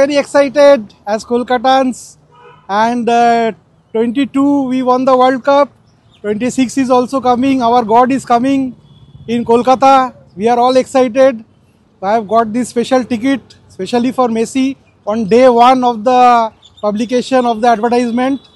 Very excited as Kolkatans, and 22 we won the World Cup. 26 is also coming. Our God is coming in Kolkata. We are all excited. I have got this special ticket, especially for Messi, on day one of the publication of the advertisement.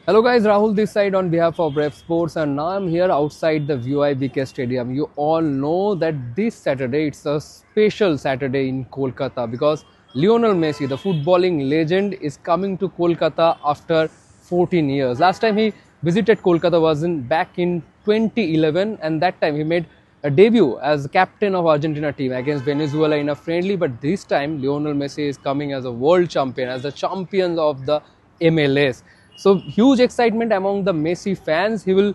Hello guys, Rahul this side on behalf of Rev Sports, and now I'm here outside the VIBK Stadium. You all know that this Saturday, it's a special Saturday in Kolkata because Lionel Messi, the footballing legend, is coming to Kolkata after 14 years. Last time he visited Kolkata was back in 2011, and that time he made a debut as captain of Argentina team against Venezuela in a friendly, but this time Lionel Messi is coming as a world champion, as the champion of the MLS. So huge excitement among the Messi fans. He will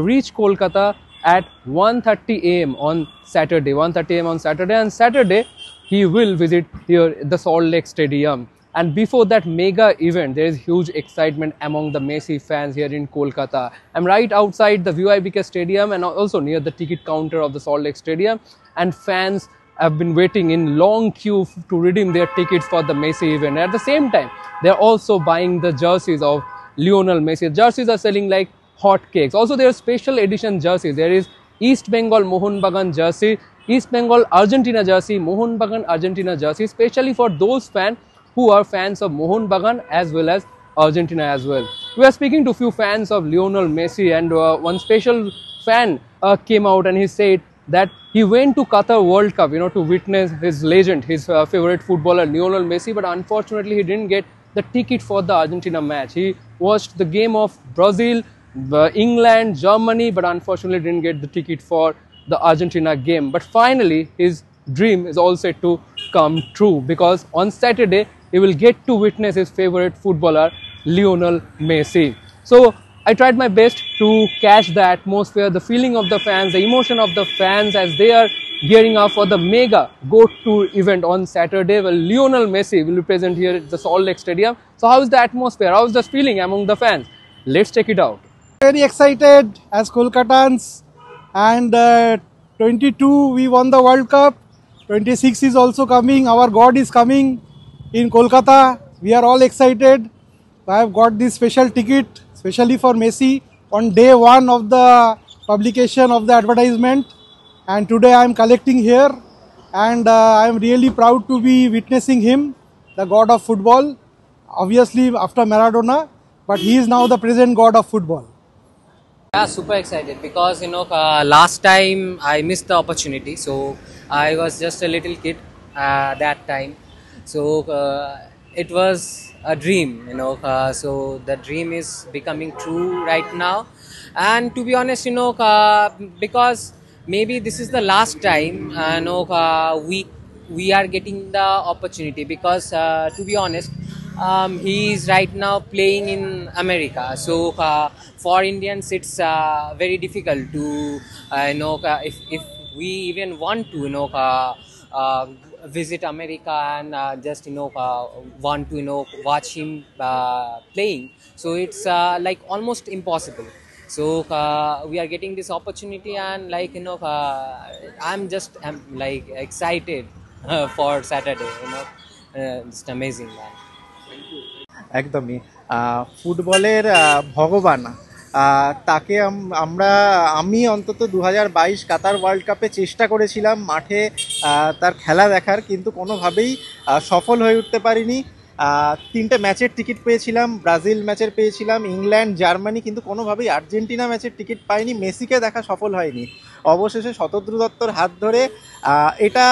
reach Kolkata at 1:30 AM on Saturday. 1:30 AM on Saturday, and Saturday he will visit here the Salt Lake Stadium. And before that mega event, there is huge excitement among the Messi fans here in Kolkata. I'm right outside the VIBK Stadium and also near the ticket counter of the Salt Lake Stadium, and fans have been waiting in long queue to redeem their tickets for the Messi event. At the same time, they're also buying the jerseys of Lionel Messi. Jerseys are selling like hot cakes. Also, there are special edition jerseys. There is East Bengal Mohun Bagan jersey, East Bengal Argentina jersey, Mohun Bagan Argentina jersey, especially for those fans who are fans of Mohun Bagan as well as Argentina as well. We are speaking to few fans of Lionel Messi, and one special fan came out and he said that he went to Qatar World Cup, to witness his legend, his favorite footballer Lionel Messi, but unfortunately he didn't get the ticket for the Argentina match. He watched the game of Brazil, England, Germany, but unfortunately didn't get the ticket for the Argentina game. But finally his dream is all set to come true, because on Saturday he will get to witness his favorite footballer Lionel Messi. So I tried my best to catch the atmosphere, the feeling of the fans, the emotion of the fans as they are gearing up for the mega go-to event on Saturday. Well, Lionel Messi will be present here at the Salt Lake Stadium. So how is the atmosphere? How is the feeling among the fans? Let's check it out. Very excited as Kolkatans, and 22 we won the World Cup. 26 is also coming. Our God is coming in Kolkata. We are all excited. I have got this special ticket, especially for Messi, on day one of the publication of the advertisement. And today I am collecting here, and I am really proud to be witnessing him, the god of football, obviously after Maradona, but he is now the present god of football. Yeah, super excited because last time I missed the opportunity, so I was just a little kid that time, so it was a dream, so the dream is becoming true right now. And to be honest, because maybe this is the last time we are getting the opportunity, because to be honest, he is right now playing in America. So for Indians, it's very difficult to if we even want to visit America and just want to watch him playing. So it's like almost impossible. So we are getting this opportunity, and I'm just like excited for Saturday. It's amazing, man. একদমই ফুটবলের ভগবান তাকে আমি অন্তত 2022 কাতার world কাপে চেষ্টা করেছিলাম মাঠে তার খেলা দেখার, কিন্তু কোনোভাবেই সফল হয়ে উঠতে পারিনি। তিনটে ম্যাচের টিকিট পেয়েছিলাম, ব্রাজিল ম্যাচের পেয়েছিলাম, ইংল্যান্ড, জার্মানি, কিন্তু কোনোভাবেই আর্জেন্টিনা ম্যাচের টিকিট পাইনি। মেসিকে দেখা সফল হয়নি। অবশেষে শতদ্রু দত্তর হাত ধরে এটা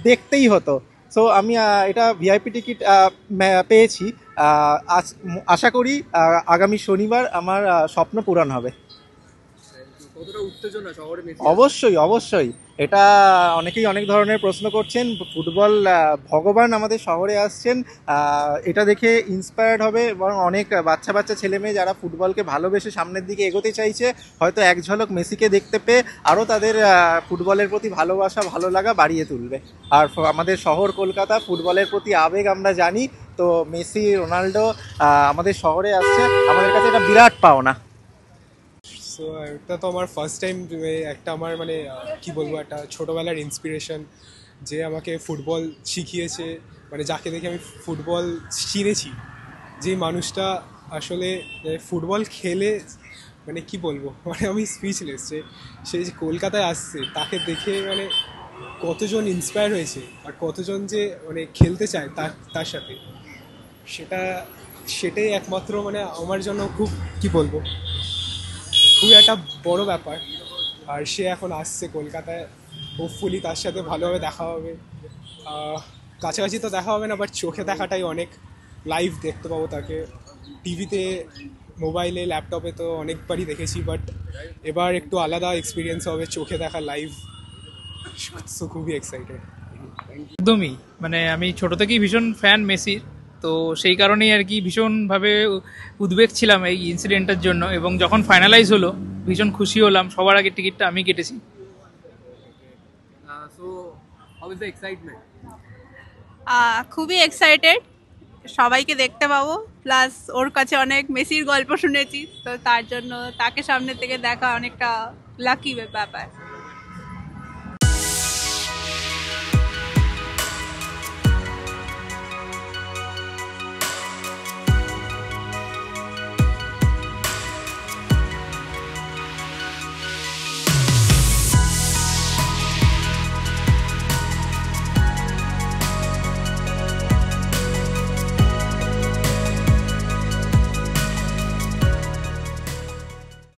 দেখতেই হতো। সো আমি এটা ভিআইপি টিকিট পেয়েছি। আশা করি আগামী শনিবার আমার স্বপ্ন পূরণ হবে। কতটা উত্তেজনা শহরে মেসি অবশ্যই অবশ্যই, এটা অনেকেই অনেক ধরনের প্রশ্ন করছেন। ফুটবল ভগবান আমাদের শহরে আসছেন, এটা দেখে ইন্সপায়ার্ড হবে এবং অনেক বাচ্চা বাচ্চা ছেলে মেয়ে যারা ফুটবলকে ভালোবেসে সামনের দিকে এগোতে চাইছে, হয়তো এক ঝলক মেসিকে দেখতে পেয়ে আরও তাদের ফুটবলের প্রতি ভালোবাসা ভালো লাগা বাড়িয়ে তুলবে। আর আমাদের শহর কলকাতা, ফুটবলের প্রতি আবেগ আমরা জানি, তো মেসি রোনাল্ডো আমাদের শহরে আসছে, আমাদের কাছে এটা বিরাট পাওনা। সো এটা তো আমার ফার্স্ট টাইম, একটা আমার মানে কি বলবো, একটা ছোটোবেলার ইন্সপিরেশন, যে আমাকে ফুটবল শিখিয়েছে, মানে যাকে দেখে আমি ফুটবল চিনেছি, যে মানুষটা আসলে ফুটবল খেলে মানে কি বলবো, মানে আমি স্পিচলেস, যে সে যে কলকাতায় আসছে তাকে দেখে মানে কতজন ইন্সপায়ার হয়েছে আর কতজন যে মানে খেলতে চায় তার সাথে, সেটাই একমাত্র মানে আমার জন্য খুব কি বলবো, খুবই একটা বড় ব্যাপার। আর সে এখন আসছে কলকাতায়, হোপফুলি তার সাথে ভালোভাবে দেখা হবে। কাছাকাছি তো দেখা হবে না, বাট চোখে দেখাটাই অনেক, লাইভ দেখতে পাবো তাকে। টিভিতে, মোবাইলে, ল্যাপটপে তো অনেকবারই দেখেছি, বাট এবার একটু আলাদা এক্সপিরিয়েন্স হবে চোখে দেখা লাইভ। সো খুবই এক্সাইটেড। একদমই, মানে আমি ছোট থেকেই ভীষণ ফ্যান মেসির, তো সেই কারণেই আর কি ভীষণভাবে উদ্বেগ ছিলাম এই ইনসিডেন্টের জন্য, এবং যখন ফাইনালাইজ হলো ভীষণ খুশি হলাম। সবার আগে টিকিটটা আমি কেটেছি। So how is the excitement? খুবই এক্সাইটেড, সবাইকে দেখতে পাবো, প্লাস ওর কাছে অনেক মেসির গল্প শুনেছি, তো তার জন্য তাকে সামনে থেকে দেখা অনেকটা লাকি ব্যাপার।